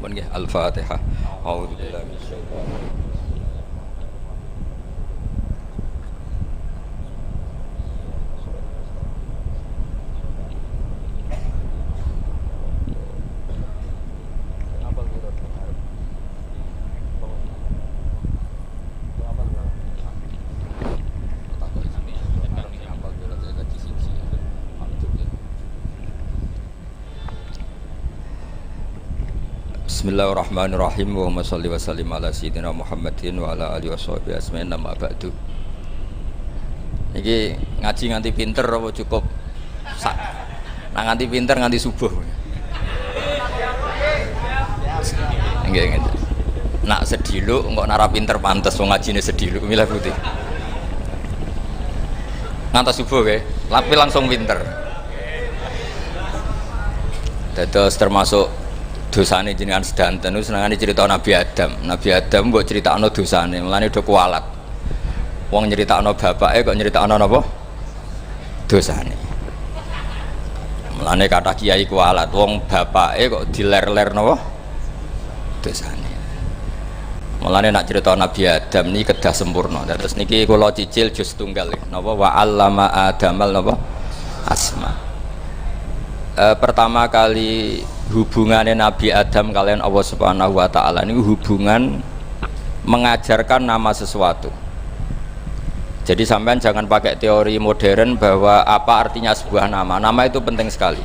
Pun nggih Al-Fatihah. A'udzubillahi minasyaitonir rajim. Bismillahirrahmanirrahim. Allahumma sholli wa sallim ala sayyidina Muhammadin wa ala alihi washabihi ajmain. Amma ba'du. Iki ngaji nganti pinter apa cukup nah nganti pinter nganti subuh. Nggih. Nak sediluk engko nara pinter pantes wong ngajine sediluk milih putih. Ngantos subuh nggih, tapi langsung pinter. Dados termasuk dosane jenengan sedanten niku senengane cerita Nabi Adam. Nabi Adam mbok critakno dosane, mulane do kualat. Wong nyeritakno bapake kok nyeritakno napa? Dosane. Mulane kata kiai kualat, wong bapake kok diler-ler napa? Dosane. Mulane nak cerita Nabi Adam niki kedah sempurna. Terus niki kula cicil juz tunggal napa wa 'allama Adamal napa? Asma. Pertama kali hubungannya Nabi Adam kalian Allah Subhanahu wa Ta'ala ini hubungan mengajarkan nama sesuatu. Jadi sampean jangan pakai teori modern bahwa apa artinya sebuah nama. Nama itu penting sekali.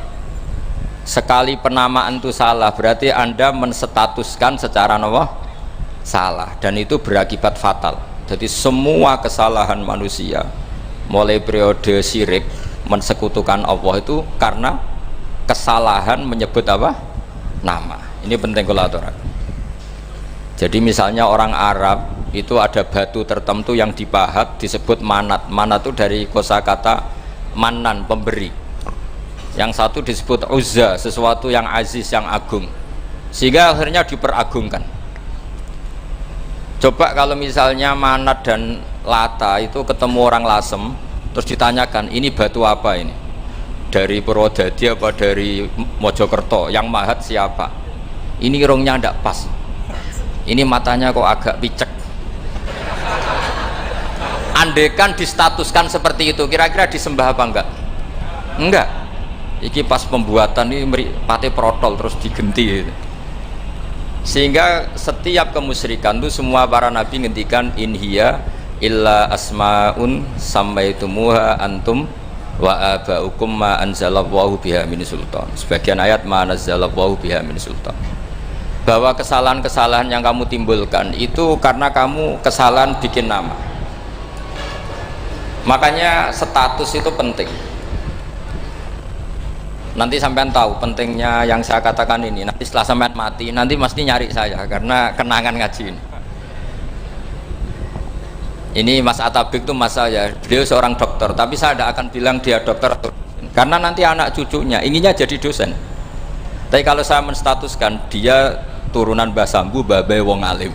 Sekali penamaan itu salah berarti Anda menstatuskan secara nama salah dan itu berakibat fatal. Jadi semua kesalahan manusia mulai periode syirik mensekutukan Allah itu karena kesalahan menyebut apa? Nama. Ini penting kalau aturaken. Jadi misalnya orang Arab itu ada batu tertentu yang dipahat disebut manat. Manat itu dari kosakata manan, pemberi. Yang satu disebut uzza, sesuatu yang aziz, yang agung. Sehingga akhirnya diperagungkan. Coba kalau misalnya manat dan lata itu ketemu orang Lasem, terus ditanyakan, ini batu apa ini? Dari Purwodadi apa dari Mojokerto, yang mahat siapa? Ini irungnya ndak pas, ini matanya kok agak picek. Andekan distatuskan seperti itu, kira-kira disembah apa enggak? Enggak. Iki pas pembuatan ini pate protol terus digenti gitu. Sehingga setiap kemusyrikan itu semua para nabi ngendikan inhiya illa asmaun sammaitumuha antum wa aba'ukum ma anzalallahu biha min sultan. Sebagian ayat ma anzalallahu biha min sultan. Bahwa kesalahan-kesalahan yang kamu timbulkan itu karena kamu kesalahan bikin nama. Makanya status itu penting. Nanti sampean tahu pentingnya yang saya katakan ini. Nanti setelah sampean mati, nanti mesti nyari saya karena kenangan ngaji ini. Ini Mas Atabik itu mas saya, beliau seorang dokter, tapi saya tidak akan bilang dia dokter karena nanti anak cucunya inginnya jadi dosen. Tapi kalau saya menstatuskan dia turunan Mbah Sambu, babe wong alim,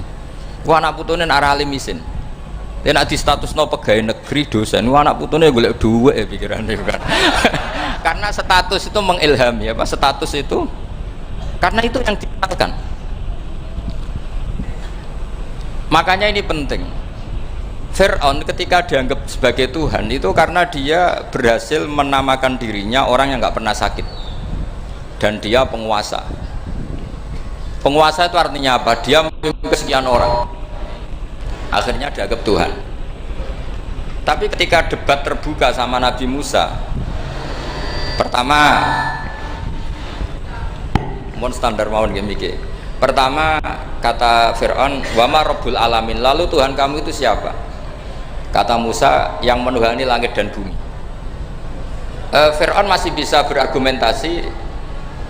wah anak putune arah alim isin. Dia nak di status no pegawai negeri dosen, wah anak putune golek duit ya pikirannya kan. Karena status itu mengilhami, apa status itu? Karena itu yang dikenalkan. Makanya ini penting. Fir'aun ketika dianggap sebagai Tuhan itu karena dia berhasil menamakan dirinya orang yang nggak pernah sakit dan dia penguasa. Penguasa itu artinya apa? Dia memimpin kesekian orang, akhirnya dianggap Tuhan. Tapi ketika debat terbuka sama Nabi Musa, pertama mohon standar mawon gimmick. Pertama kata Fir'aun, wama Rabbul Alamin, lalu Tuhan kamu itu siapa? Kata Musa, yang menuhani langit dan bumi. Fir'aun masih bisa berargumentasi,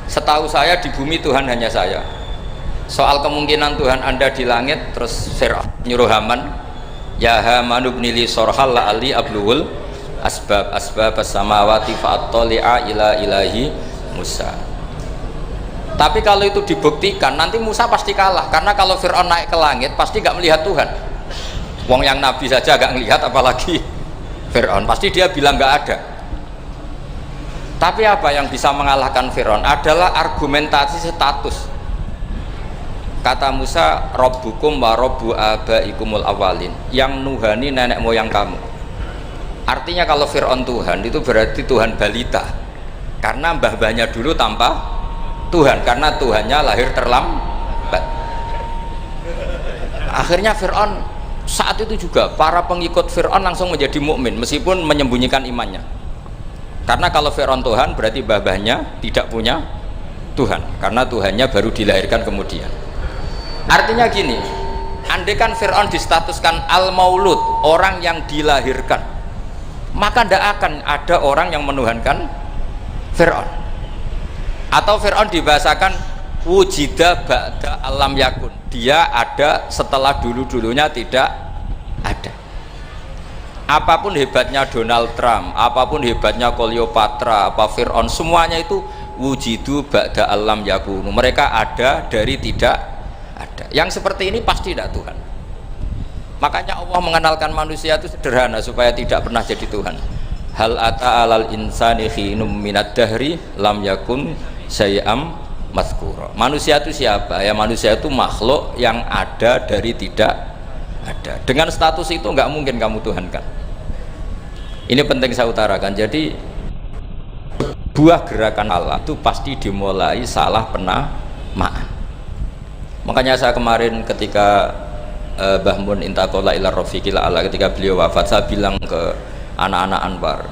setahu saya di bumi Tuhan hanya saya. Soal kemungkinan Tuhan Anda di langit, terus Fir'aun nyuruh Haman, ya Haman ibnili sorhal la'ali abluhul asbab as-samawati fa'attali'a ila ilahi Musa. Tapi kalau itu dibuktikan, nanti Musa pasti kalah, karena kalau Fir'aun naik ke langit pasti gak melihat Tuhan. Wong yang Nabi saja gak ngelihat, apalagi Fir'aun, pasti dia bilang gak ada. Tapi apa yang bisa mengalahkan Fir'aun adalah argumentasi status. Kata Musa, Rabbukum wa Rabbu abaikumul awalin, yang nuhani nenek moyang kamu. Artinya kalau Fir'aun Tuhan itu berarti Tuhan balita, karena mbah-mbahnya dulu tanpa Tuhan, karena Tuhannya lahir terlambat. Akhirnya Fir'aun saat itu juga para pengikut Fir'aun langsung menjadi mukmin meskipun menyembunyikan imannya. Karena kalau Fir'aun Tuhan berarti mbah-mbahnya tidak punya Tuhan, karena Tuhannya baru dilahirkan kemudian. Artinya gini, andai kan Fir'aun distatuskan al-maulud, orang yang dilahirkan, maka tidak akan ada orang yang menuhankan Fir'aun. Atau Fir'aun dibahasakan wujida ba'da alam yakun, dia ada setelah dulu-dulunya tidak ada. Apapun hebatnya Donald Trump, apapun hebatnya Cleopatra, apa Fir'aun, semuanya itu wujidu ba'da alam yakun, mereka ada dari tidak ada. Yang seperti ini pasti tidak Tuhan. Makanya Allah mengenalkan manusia itu sederhana supaya tidak pernah jadi Tuhan. Hal ata alal insani khinum minad dahri lam yakun syai'am mazkura. Manusia itu siapa? Ya manusia itu makhluk yang ada dari tidak ada. Dengan status itu nggak mungkin kamu tuhankan. Ini penting saya utarakan. Jadi buah gerakan Allah itu pasti dimulai salah penamaan. Makanya saya kemarin ketika Mbah Mun intaqala ila rafiqil a'la, ketika beliau wafat, saya bilang ke anak-anak Anwar,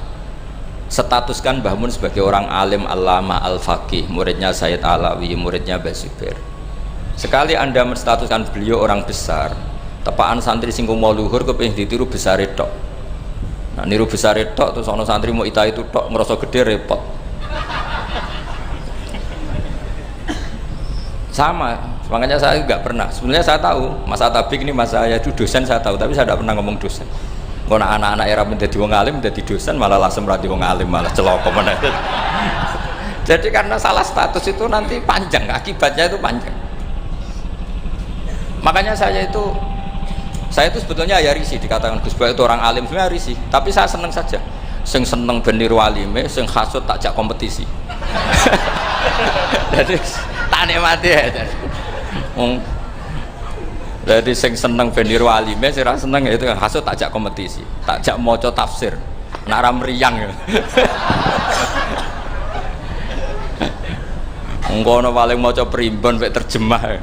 statuskan Mbah Mun sebagai orang alim, alama, al-faqih, muridnya Sayyid Alawi, muridnya Mbah Zubair. Sekali Anda menstatuskan beliau orang besar, tepaan santri sing mau luhur kepengin ditiru besar tok. Nah niru besar tok terus ana santri mau ita itu tok ngerasa gede repot. Sama, makanya saya nggak pernah. Sebenarnya saya tahu Mas Atabik ini mas saya itu dosen, saya tahu, tapi saya tidak pernah ngomong dosen. Kalau anak-anak era menjadi wong alim, menjadi dosen malah langsung berarti wong alim, malah celoko mana. Jadi karena salah status itu nanti panjang, akibatnya itu panjang. Makanya saya itu sebetulnya ya risih dikatakan Gus Bak itu orang alim, sebenarnya risih. Tapi saya seneng saja. Sing seneng beniru alime, sing hasut takjak kompetisi. Jadi tak nikmati ya. Jadi sing seneng beniru alime, sing ra seneng itu hasut takjak kompetisi, takjak maca tafsir. Nak ra mriyang ya. Engko paling maca primbon mek terjemah.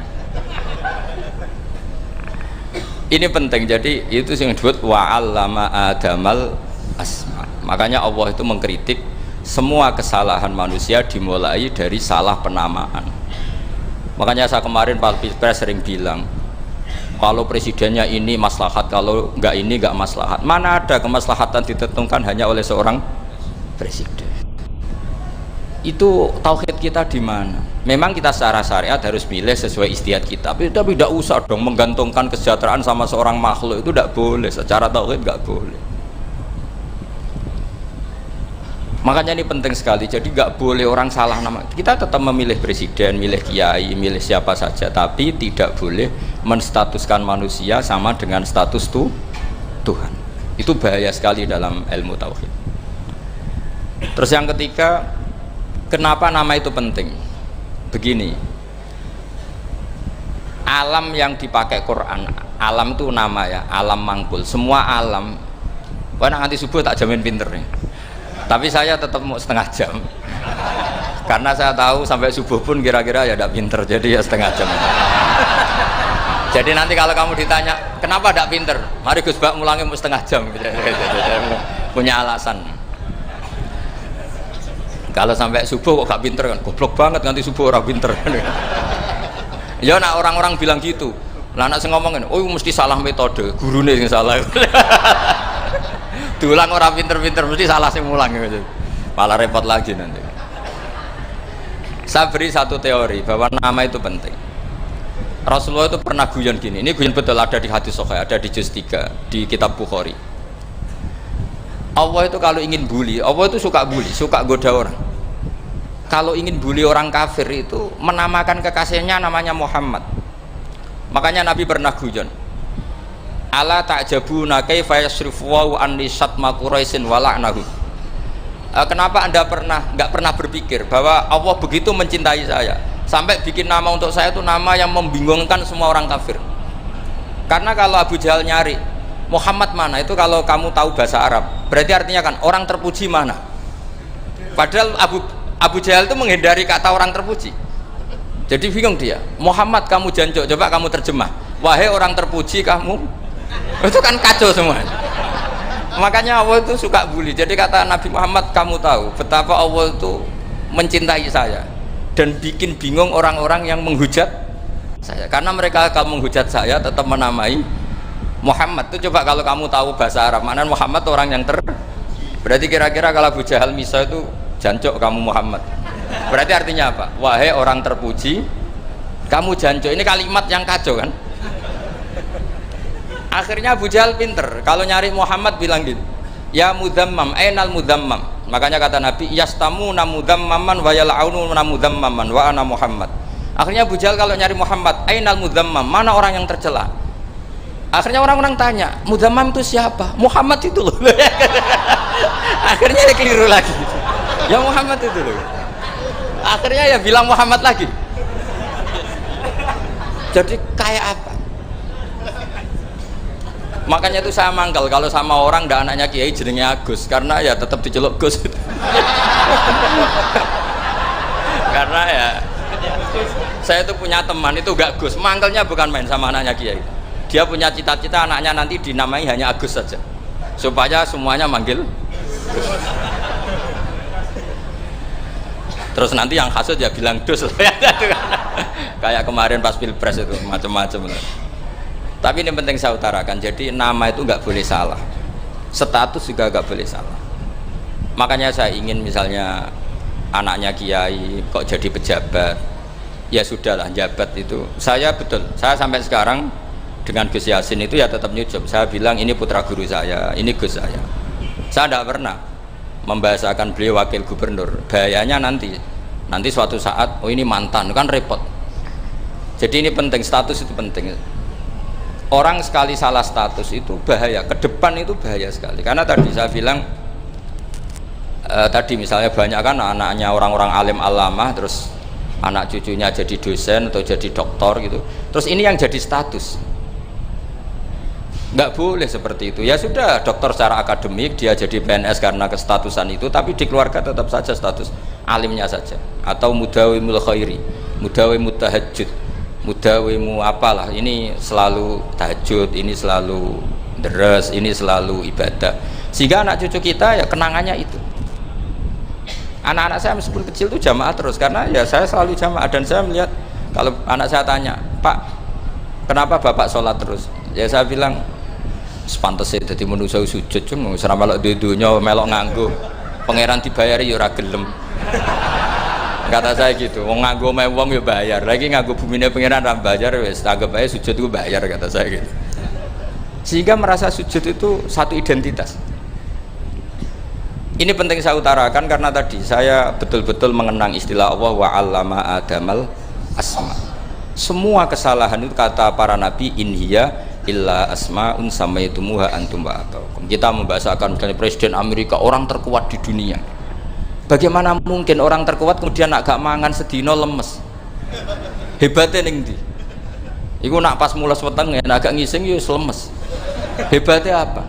Ini penting. Jadi itu yang disebut wa'allama adamal asma. Makanya Allah itu mengkritik semua kesalahan manusia dimulai dari salah penamaan. Makanya saya kemarin Pak Pilpres sering bilang, kalau presidennya ini maslahat, kalau enggak ini enggak maslahat. Mana ada kemaslahatan ditentukan hanya oleh seorang presiden? Itu tauhid kita di mana? Memang kita secara syariat harus milih sesuai istihad kita, tapi tidak usah dong menggantungkan kesejahteraan sama seorang makhluk, itu tidak boleh. Secara tauhid nggak boleh. Makanya ini penting sekali. Jadi nggak boleh orang salah nama. Kita tetap memilih presiden, milih kiai, milih siapa saja, tapi tidak boleh menstatuskan manusia sama dengan status Tuhan. Itu bahaya sekali dalam ilmu tauhid. Terus yang ketiga, kenapa nama itu penting? Begini, alam yang dipakai Quran, alam itu nama ya, alam mangkul, semua alam. Wah nanti subuh tak jamin pinter nih, tapi saya tetap mau setengah jam, karena saya tahu sampai subuh pun kira-kira ya tidak pinter, jadi ya setengah jam. Jadi nanti kalau kamu ditanya kenapa tidak pinter, mari Gus Bak mulangi mau setengah jam, punya alasan. Kalau sampai subuh kok gak pinter kan, goblok banget nanti subuh orang pinter. Ya nak orang-orang bilang gitu. Lah anak sing ngomongin, oh mesti salah metode, gurune sing salah. Diulang orang pinter-pinter mesti salah sing mulang gitu. Malah repot lagi nanti. Saya beri satu teori bahwa nama itu penting. Rasulullah itu pernah guyon gini, ini guyon betul, ada di hadis sahih, ada di juz 3 di kitab Bukhari. Allah itu kalau ingin bully, Allah itu suka bully, suka goda orang. Kalau ingin bully orang kafir itu menamakan kekasihnya namanya Muhammad. Makanya Nabi pernah guyon, ala ta'jabuna kaifa yasrifu wa an lisatma quraisin wa la'nahu. Kenapa Anda nggak pernah berpikir bahwa Allah begitu mencintai saya sampai bikin nama untuk saya itu nama yang membingungkan semua orang kafir. Karena kalau Abu Jahal nyari Muhammad mana, itu kalau kamu tahu bahasa Arab berarti artinya kan orang terpuji mana. Padahal Abu Jahal itu menghindari kata orang terpuji. Jadi bingung dia, Muhammad kamu jancuk, coba kamu terjemah, wahai orang terpuji kamu, itu kan kacau semua. Makanya Allah itu suka bully. Jadi kata Nabi Muhammad, kamu tahu betapa Allah itu mencintai saya dan bikin bingung orang-orang yang menghujat saya, karena mereka kalau menghujat saya tetap menamai Muhammad. Itu coba kalau kamu tahu bahasa Arab, mana Muhammad orang yang berarti kira-kira kalau Abu Jahal Misa itu jancuk kamu Muhammad, berarti artinya apa? Wahai orang terpuji kamu jancuk. Ini kalimat yang kacau kan. Akhirnya Abu Jahal pinter, kalau nyari Muhammad bilang gitu, ya mudhammam, ainal mudhammam. Makanya kata Nabi, yastamuna mudhammaman wa yal'aununa mudhammaman wa ana Muhammad. Akhirnya Abu Jahal kalau nyari Muhammad, ainal mudhammam, mana orang yang tercela. Akhirnya orang-orang tanya, mudhammam itu siapa? Muhammad itu loh. Akhirnya dia keliru lagi, ya Muhammad itu loh. Akhirnya ya bilang Muhammad lagi. Jadi kayak apa? Makanya itu saya mangkal kalau sama orang dan anaknya Kiai jenenge Agus, karena ya tetap diceluk Gus. Karena ya saya itu punya teman itu gak Gus, mangkalnya bukan main sama anaknya Kiai. Dia punya cita-cita anaknya nanti dinamai hanya Agus saja, supaya semuanya manggil Gus. Terus nanti yang hasut ya bilang dus. Kayak kemarin pas pilpres itu macam-macam. Tapi ini penting saya utarakan, jadi nama itu nggak boleh salah, status juga nggak boleh salah. Makanya saya ingin misalnya anaknya Kiai kok jadi pejabat, ya sudahlah, jabat itu. Saya betul, saya sampai sekarang dengan Gus Yasin itu ya tetap nyucup. Saya bilang ini putra guru saya, ini Gus saya. Saya tidak pernah membahasakan beliau wakil gubernur. Bahayanya nanti suatu saat, oh ini mantan, kan repot. Jadi ini penting, status itu penting. Orang sekali salah status itu bahaya, ke depan itu bahaya sekali. Karena tadi saya bilang tadi misalnya banyak kan anaknya orang-orang alim alamah, terus anak cucunya jadi dosen atau jadi doktor gitu, terus ini yang jadi status. Nggak boleh seperti itu. Ya sudah, dokter secara akademik dia jadi PNS karena kestatusan itu, tapi di keluarga tetap saja status alimnya saja. Atau mudawimul khairi, mudawimut tahajud, mudawimu apalah, ini selalu tahajud, ini selalu deres, ini selalu ibadah, sehingga anak cucu kita ya kenangannya itu. Anak-anak saya meskipun kecil itu jamaah terus, karena ya saya selalu jamaah. Dan saya melihat kalau anak saya tanya, Pak kenapa bapak sholat terus, ya saya bilang sepantasnya jadi manusia sujud, cuma serama melok dudunya melok nganggo pangeran dibayari ya ora gelem. Kata saya gitu, wong nganggo wong ya bayar, lagi nganggo bumine pengiran ra bayar, wis anggap aja sujud itu bayar, kata saya gitu. Sehingga merasa sujud itu satu identitas. Ini penting saya utarakan karena tadi saya betul-betul mengenang istilah Allah wa 'allama adamal asma. Semua kesalahan itu kata para nabi, in hiya illa asmaun samaitumuha antum wa abaukum. Kita membahasakan misalnya presiden Amerika orang terkuat di dunia. Bagaimana mungkin orang terkuat kemudian agak mangan sedino lemes? Hebatnya ning ndi? Iku nak pas mulas weteng agak ngising yo lemes. Hebatnya apa?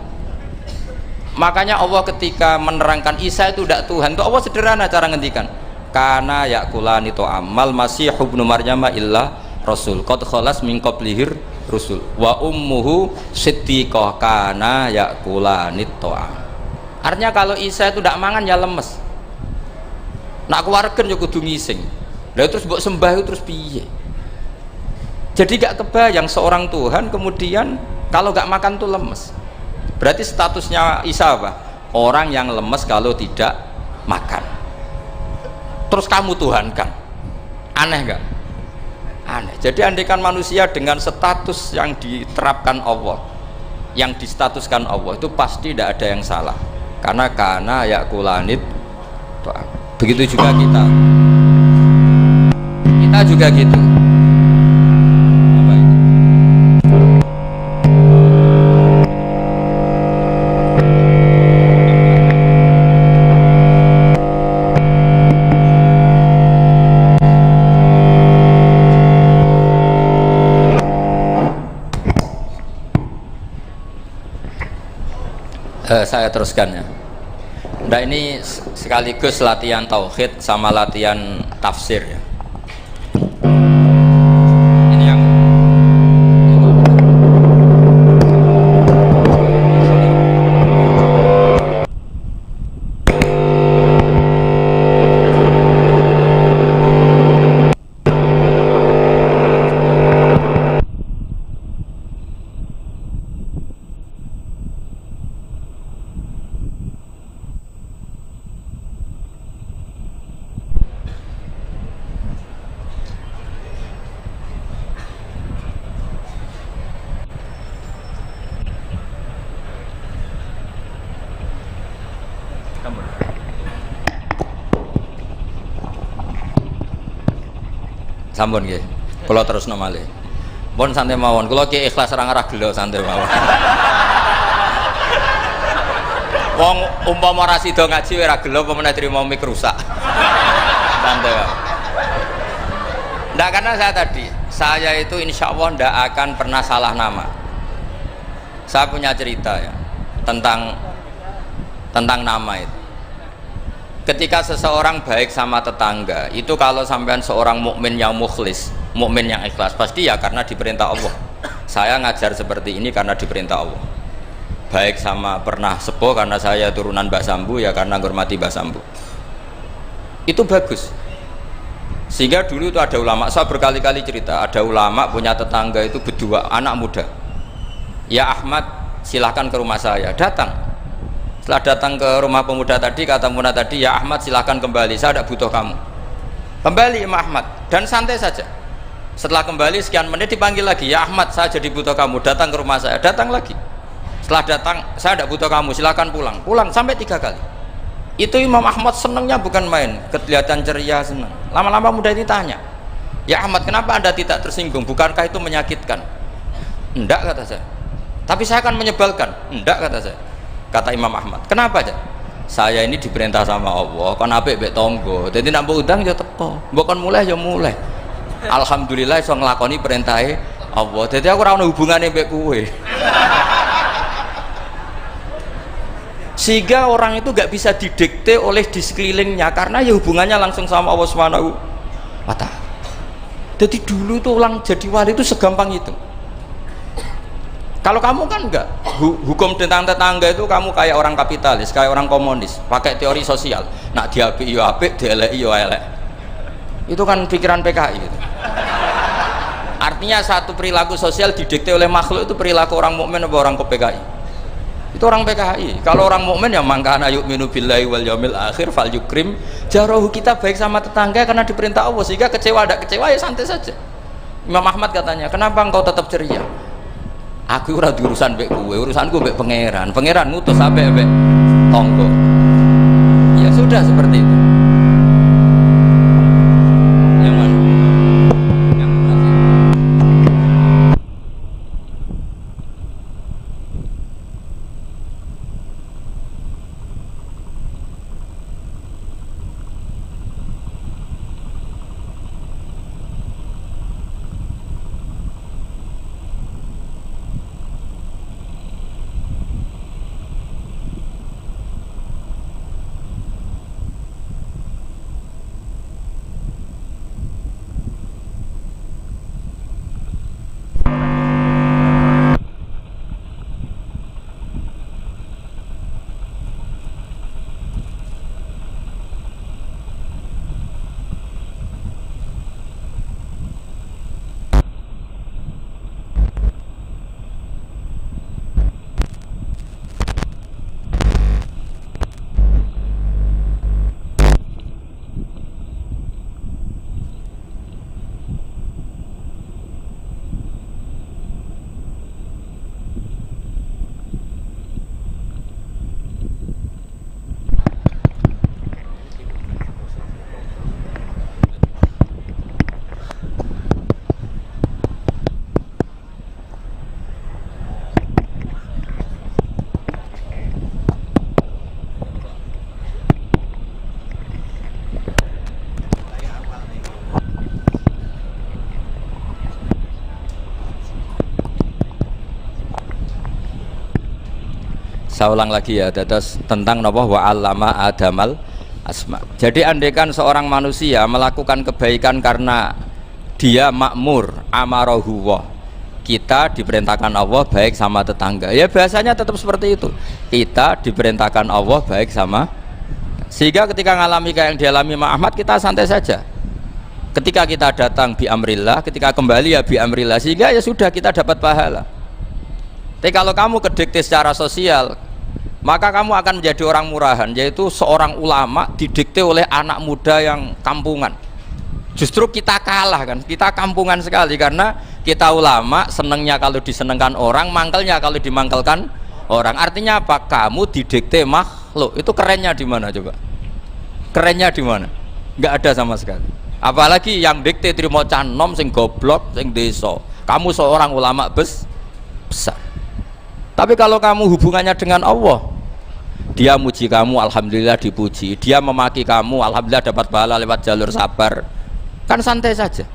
Makanya Allah ketika menerangkan Isa itu tidak Tuhan, itu Allah sederhana cara ngendikan. Kana yakulani to amal masih ibnu Maryam illa rasul qad khalas min qablihir rusul wa ummuhu siddiqah kana yakulani to. Artinya kalau Isa itu tidak mangan ya lemes. Nak keluarga yo kudu ngising. Lah terus mbok sembah terus piye? Jadi gak kebayang seorang Tuhan kemudian kalau gak makan tuh lemes. Berarti statusnya Isa apa? Orang yang lemes kalau tidak makan. Terus kamu Tuhan kan? Aneh gak? Aneh. Jadi andaikan manusia dengan status yang diterapkan Allah, yang distatuskan Allah, itu pasti tidak ada yang salah. Karena yakulanit. Begitu juga kita juga gitu. Apa itu? Saya teruskan ya. Nah ini sekaligus latihan tauhid sama latihan tafsir ya. Ini yang sampun nggih. Kula terusno malih. Pun santai mawon. Kula ki ikhlas ora ngarah gelo santai mawon. Wong umpama ora sida ngaji ora gelo apa meneh trimo mik rusak. Santai mawon. Ndak, karena saya itu insya Allah ndak akan pernah salah nama. Saya punya cerita ya tentang nama itu. Ketika seseorang baik sama tetangga, itu kalau sampean seorang mukmin yang mukhlis, mukmin yang ikhlas, pasti ya karena diperintah Allah. Saya ngajar seperti ini karena diperintah Allah. Baik sama pernah sepuh karena saya turunan Mbah Sambu, ya karena menghormati Mbah Sambu. Itu bagus. Sehingga dulu itu ada ulama, saya berkali-kali cerita, ada ulama punya tetangga itu berdua anak muda. Ya Ahmad, silahkan ke rumah saya. Datang. Setelah datang ke rumah pemuda tadi, kata pemuda tadi, ya Ahmad silahkan kembali, saya tidak butuh kamu. Kembali Imam Ahmad, dan santai saja. Setelah kembali sekian menit dipanggil lagi, ya Ahmad saya jadi butuh kamu, datang ke rumah saya. Datang lagi. Setelah datang, saya tidak butuh kamu, silahkan pulang. Pulang sampai 3 kali. Itu Imam Ahmad senangnya bukan main, kelihatan ceria, senang. Lama-lama muda ini tanya, ya Ahmad kenapa anda tidak tersinggung, bukankah itu menyakitkan? Enggak, kata saya. Tapi saya akan menyebalkan. Enggak, kata saya. Kata Imam Ahmad, kenapa aja? Saya ini diperintah sama Allah, kon apik mbek tangga. Dadi nek mbok udang ya teko, mbok kon mulai ya mulai. Alhamdulillah iso nglakoni perintahe Allah. Dadi aku ora ono hubungane mbek kowe. Sehingga orang itu gak bisa didikte oleh di sekelilingnya karena ya hubungannya langsung sama Allah Subhanahu wa Ta'ala. Jadi dulu itu orang jadi wali itu segampang itu. Kalau kamu kan enggak, hukum tentang tetangga itu kamu kayak orang kapitalis, kayak orang komunis, pakai teori sosial. Nak diapik yo apik, dieleki yo elek. Itu kan pikiran PKI itu. Artinya satu perilaku sosial didikte oleh makhluk itu perilaku orang mukmin atau orang PKI. Itu orang PKI. Kalau orang mukmin ya mangkana yu'minu billahi wal yaumil akhir fal yukrim jarahu. Kita baik sama tetangga karena diperintah Allah, sehingga kecewa ada kecewa ya santai saja. Imam Ahmad katanya, kenapa engkau tetap ceria? Aku ora diurusan mbek kowe, urusanku mbek pangeran. Pangeran ngutus sampe mbek tonggo. Ya sudah seperti itu. Yang mana? Yang mana? Saya ulang lagi ya, terus tentang napa wa 'allama adamal asma. Jadi andaikan seorang manusia melakukan kebaikan karena dia makmur, amarahu wa, kita diperintahkan Allah baik sama tetangga. Ya biasanya tetap seperti itu. Kita diperintahkan Allah baik sama, sehingga ketika ngalami kayak yang dialami Mak Ahmad, kita santai saja. Ketika kita datang bi amrillah, ketika kembali ya bi amrillah, sehingga ya sudah kita dapat pahala. Tapi kalau kamu kedikte secara sosial, maka kamu akan menjadi orang murahan, yaitu seorang ulama didikte oleh anak muda yang kampungan. Justru kita kalah kan, kita kampungan sekali karena kita ulama senengnya kalau disenengkan orang, mangkelnya kalau dimangkelkan orang. Artinya apa? Kamu didikte makhluk. Itu kerennya di mana coba? Kerennya di mana? Nggak ada sama sekali. Apalagi yang dikte trimo canom sing goblok sing desa. Kamu seorang ulama besar. Tapi kalau kamu hubungannya dengan Allah, dia muji kamu, alhamdulillah dipuji. Dia memaki kamu, alhamdulillah dapat pahala lewat jalur sabar. Kan santai saja.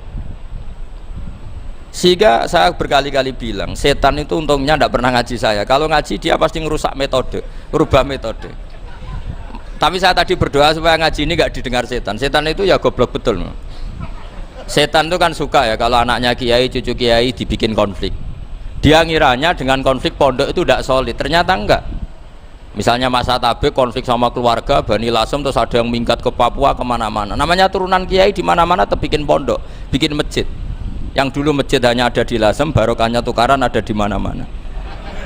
Sehingga saya berkali-kali bilang, setan itu untungnya tidak pernah ngaji saya. Kalau ngaji dia pasti ngerusak metode, rubah metode. Tapi saya tadi berdoa supaya ngaji ini nggak didengar setan. Setan itu ya goblok betul. Setan itu kan suka ya kalau anaknya kiai, cucu kiai dibikin konflik. Dia ngiranya dengan konflik pondok itu tidak solid, ternyata enggak. Misalnya masa tabik konflik sama keluarga Bani Lasem, terus ada yang minggat ke Papua kemana-mana. Namanya turunan kiai di mana-mana terbikin pondok, bikin masjid. Yang dulu masjid hanya ada di Lasem, barokahnya tukaran ada di mana-mana.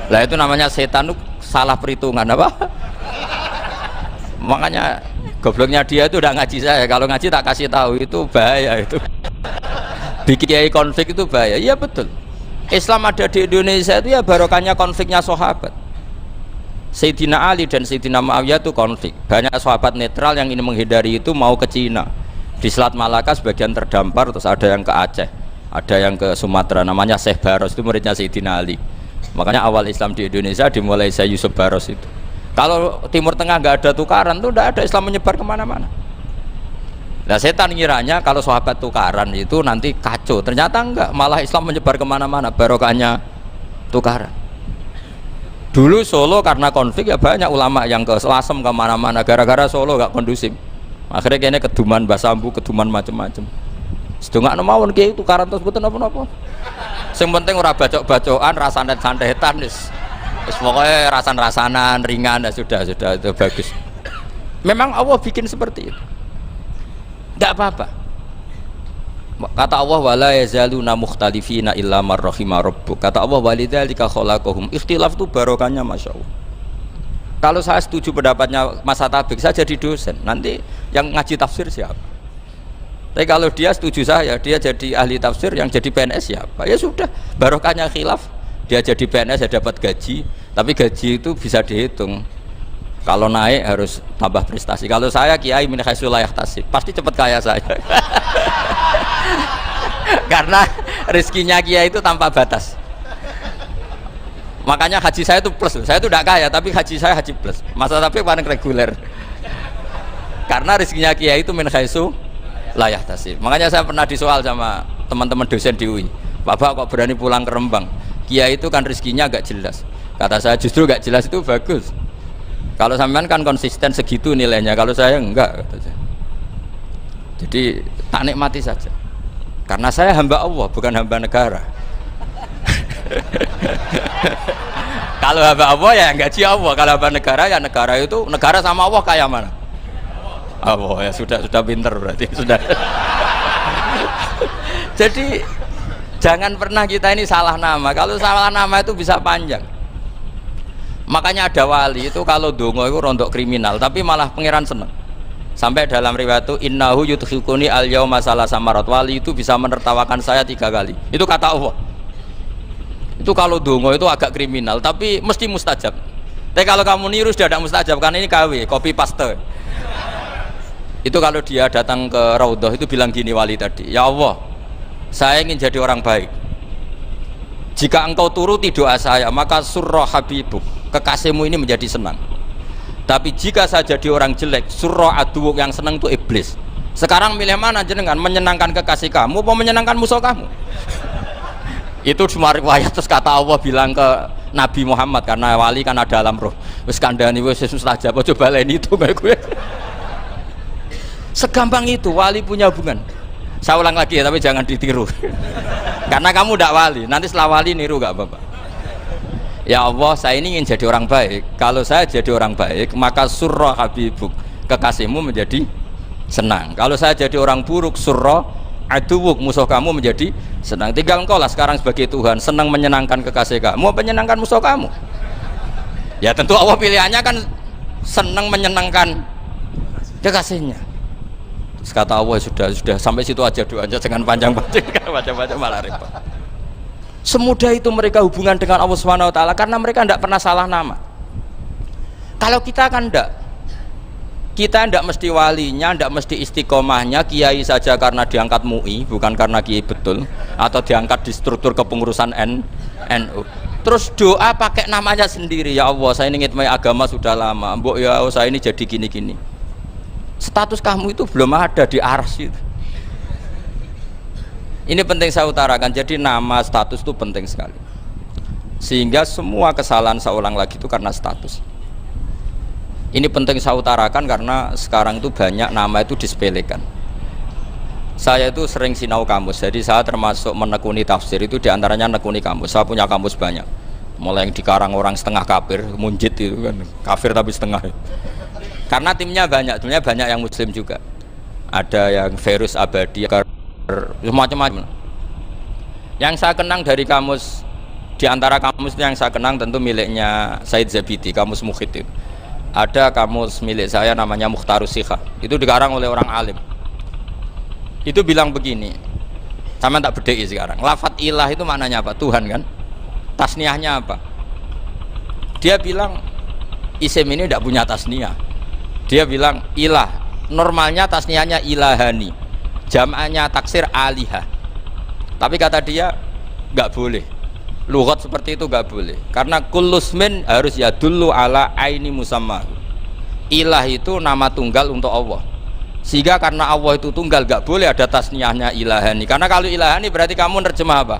Lah itu namanya setan, itu salah perhitungan apa? Makanya gobloknya dia itu udah ngaji saya. Kalau ngaji tak kasih tahu, itu bahaya itu. Bikin kiai konflik itu bahaya. Iya betul. Islam ada di Indonesia itu ya barokahnya konfliknya sahabat. Sayyidina Ali dan Sayyidina Muawiyah itu konflik. Banyak sahabat netral yang ingin menghindari itu mau ke Cina. Di Selat Malaka sebagian terdampar, terus ada yang ke Aceh, ada yang ke Sumatera. Namanya Syekh Baros, itu muridnya Sayyidina Ali. Makanya awal Islam di Indonesia dimulai Syekh Yusuf Baros itu. Kalau Timur Tengah nggak ada tukaran tuh nggak ada Islam menyebar kemana-mana. Nah setan ngiranya kalau sahabat tukaran itu nanti kacau, ternyata enggak, malah Islam menyebar kemana-mana, barokahnya tukaran. Dulu Solo karena konflik ya banyak ulama yang ke Lasem kemana-mana, gara-gara Solo gak kondusif. Akhirnya kayaknya keduman basambu, keduman macam-macam. Sedengak mawon kiai tukaran terus betul apa-apa. Yang penting ora bacok-bacokan, rasanet-santetan wis pokoknya rasan-rasanan ringan, ya sudah itu bagus. Memang Allah bikin seperti itu. Tidak apa-apa. Kata Allah wala yazaluna mukhtalifina illa man rahima rabbuk. Kata Allah walidzalika khalaqahum. Ikhtilaf itu barokahnya Masya Allah. Kalau saya setuju pendapatnya Mas Atabik, saya jadi dosen. Nanti yang ngaji tafsir siapa? Tapi kalau dia setuju saya, dia jadi ahli tafsir, yang jadi PNS siapa? Ya sudah, barokahnya khilaf. Dia jadi PNS ya dapat gaji, tapi gaji itu bisa dihitung. Kalau naik harus tambah prestasi. Kalau saya kiai min haitsu la yahtasib, pasti cepat kaya saya. Karena rezekinya kiai itu tanpa batas. Makanya haji saya itu plus. Saya itu tidak kaya, tapi haji saya haji plus. Masa tapi paling reguler. Karena rezekinya kiai itu min haitsu la yahtasib. Makanya saya pernah disoal sama teman-teman dosen di UI. Bapak kok berani pulang ke Rembang? Kiai itu kan rezekinya agak jelas. Kata saya justru agak jelas itu bagus. Kalau sampean kan konsisten segitu nilainya, kalau saya enggak, kata saya. Jadi tak nikmati saja. Karena saya hamba Allah, bukan hamba negara. Kalau hamba Allah ya gaji Allah, kalau hamba negara ya negara itu, negara sama Allah kayak mana? Allah ya sudah pinter berarti sudah. Jadi jangan pernah kita ini salah nama. Kalau salah nama itu bisa panjang. Makanya ada wali itu kalau dongo itu rontok kriminal, tapi malah pangeran seneng. Sampai dalam riwayat itu innahu yudkhikuni al yauma salasa marat. Wali itu bisa menertawakan saya 3 kali. Itu kata Allah. Itu kalau dongo itu agak kriminal, tapi mesti mustajab. Tapi kalau kamu niru sudah tidak mustajab, karena ini KW, copy paste. Itu kalau dia datang ke Raudhah itu bilang gini wali tadi, ya Allah, saya ingin jadi orang baik. Jika engkau turuti doa saya, maka surra habibuk, kekasihmu ini menjadi senang. Tapi jika saya jadi orang jelek, surra aduwuk, yang senang itu iblis. Sekarang milih mana jenengan, menyenangkan kekasih kamu atau menyenangkan musuh kamu? Itu cuma riwayat. Terus kata Allah bilang ke Nabi Muhammad, karena wali kan ada alam roh, wis kandhani wis mustajab, coba leni itu kayak gue. Segampang itu wali punya hubungan. Saya ulang lagi ya, tapi jangan ditiru. Karena kamu tidak wali, nanti setelah wali niru gak apa-apa. Ya Allah, saya ini ingin jadi orang baik. Kalau saya jadi orang baik, maka surra habibuk, kekasihmu menjadi senang. Kalau saya jadi orang buruk, surra aduwuk, musuh kamu menjadi senang. Tinggal engkau lah sekarang sebagai Tuhan, senang menyenangkan kekasih kamu, menyenangkan musuh kamu. Ya tentu Allah pilihannya kan senang menyenangkan kekasihnya. Terus kata Allah, sudah sampai situ aja doanya, jangan panjang-panjang. Panjang-panjang malah repot. Semudah itu mereka hubungan dengan Allah Subhanahu wa taala karena mereka tidak pernah salah nama. Kalau kita kan tidak. Kita tidak mesti walinya, tidak mesti istiqomahnya, kiai saja karena diangkat MUI, bukan karena kiai betul, atau diangkat di struktur kepengurusan NU. Terus doa pakai namanya sendiri, ya Allah saya ini ngitmai agama sudah lama, mbok ya saya ini jadi gini-gini. Status kamu itu belum ada di arsy itu. Ini penting saya utarakan, jadi nama status itu penting sekali. Sehingga semua kesalahan saya ulang lagi itu karena status. Ini penting saya utarakan karena sekarang itu banyak nama itu disepelekan. Saya itu sering sinau kamus, jadi saya termasuk menekuni tafsir itu diantaranya menekuni kamus. Saya punya kamus banyak, mulai yang dikarang orang setengah kafir, munjid itu kan, kafir tapi setengah. Karena timnya banyak, sebenarnya banyak yang muslim juga. Ada yang Virus Abadi, macam-macam. Yang saya kenang dari kamus, diantara kamus yang saya kenang tentu miliknya Said Zabidi, kamus Mukhid itu. Ada kamus milik saya namanya Mukhtarus Sikha, itu dikarang oleh orang alim. Itu bilang begini, sama tak bedai sekarang, lafadz ilah itu maknanya apa? Tuhan kan? Tasniahnya apa? Dia bilang isim ini tidak punya tasniah. Dia bilang ilah, normalnya tasniahnya ilahani, jam'anya taksir alihah. Tapi kata dia nggak boleh. Lughat seperti itu gak boleh karena kullusmin harus yadullu ala aini musamma. Ilah itu nama tunggal untuk Allah, sehingga karena Allah itu tunggal gak boleh ada tasniahnya ilahani. Karena kalau ilahani berarti kamu nerjemah apa?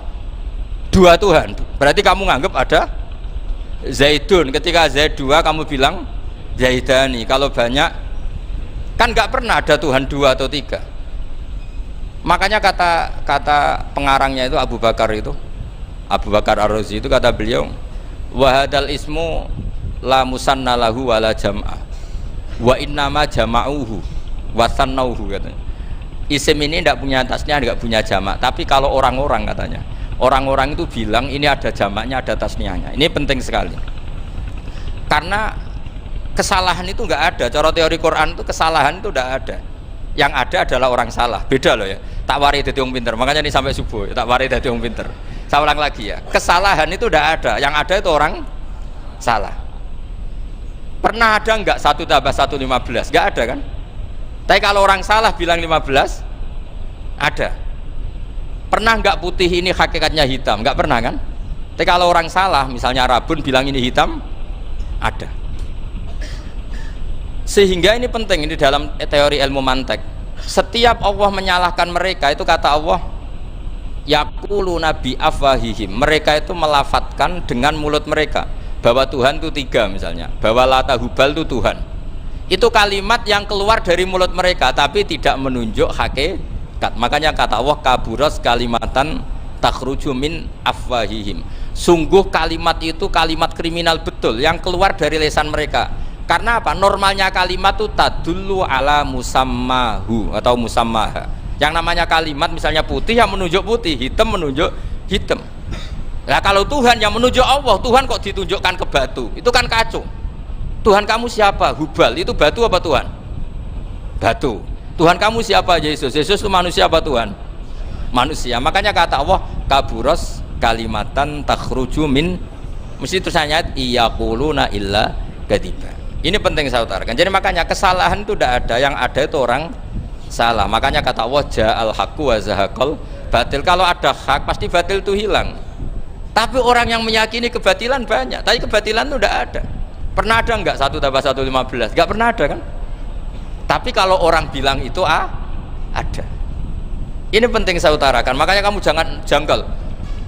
Dua Tuhan. Berarti kamu nganggap ada Zaidun, ketika Zaid dua kamu bilang Zaidani. Kalau banyak kan gak pernah ada Tuhan dua atau tiga. Makanya kata pengarangnya itu Abu Bakar Ar-Razi itu kata beliau, wahadal ismu la musanna lahu wala jam'ah wa innama jama'uhu wa sannauhu katanya. Isim ini tidak punya tasniah, tidak punya jamak. Tapi kalau orang-orang katanya, orang-orang itu bilang ini ada jamaknya, ada tasniahnya. Ini penting sekali. Karena kesalahan itu enggak ada. Cara teori Quran itu kesalahan itu enggak ada. Yang ada adalah orang salah. Beda loh ya. Tak wari dadi wong pinter. Makanya ini sampai subuh, tak wari dadi wong pinter. Saya ulang lagi ya, kesalahan itu tidak ada, yang ada itu orang salah. Pernah ada enggak 1 tambah 1 15? Enggak ada kan? Tapi kalau orang salah bilang 15, ada. Pernah enggak putih ini hakikatnya hitam? Enggak pernah kan? Tapi kalau orang salah, misalnya Rabun bilang ini hitam, ada. Sehingga ini penting, ini dalam teori ilmu mantek. Setiap Allah menyalahkan mereka, itu kata Allah, yaqulu nabi afwahihim, mereka itu melafatkan dengan mulut mereka bahwa Tuhan itu tiga, misalnya bahwa Lata Hubal itu Tuhan. Itu kalimat yang keluar dari mulut mereka tapi tidak menunjuk hakikat. Makanya kata Allah, kaburas kalimatan takhruju min afwahihim, sungguh kalimat itu kalimat kriminal betul yang keluar dari lisan mereka. Karena apa? Normalnya kalimat itu tadullu ala musammahu atau musammaha. Yang namanya kalimat misalnya putih yang menunjuk putih, hitam menunjuk hitam. Nah kalau Tuhan yang menunjuk Allah, Tuhan kok ditunjukkan ke batu? Itu kan kacau. Tuhan kamu siapa? Hubal. Itu batu apa Tuhan? Batu. Tuhan kamu siapa? Yesus. Yesus itu manusia apa Tuhan? Manusia. Makanya kata Allah, kaburos kalimatan takhruju min, mesti tulisannya iyaquluna illa kadiba. Ini penting saya utarakan. Jadi makanya kesalahan itu tidak ada, yang ada itu orang salah. Makanya kata Allah, ja'al haqqu wa zahaqal batil. Kalau ada hak pasti batil itu hilang. Tapi orang yang meyakini kebatilan banyak, tapi kebatilan itu tidak ada. Pernah ada enggak 1 tambah 1 15? Enggak pernah ada kan? Tapi kalau orang bilang itu ada. Ini penting saya utarakan. Makanya kamu jangan janggal.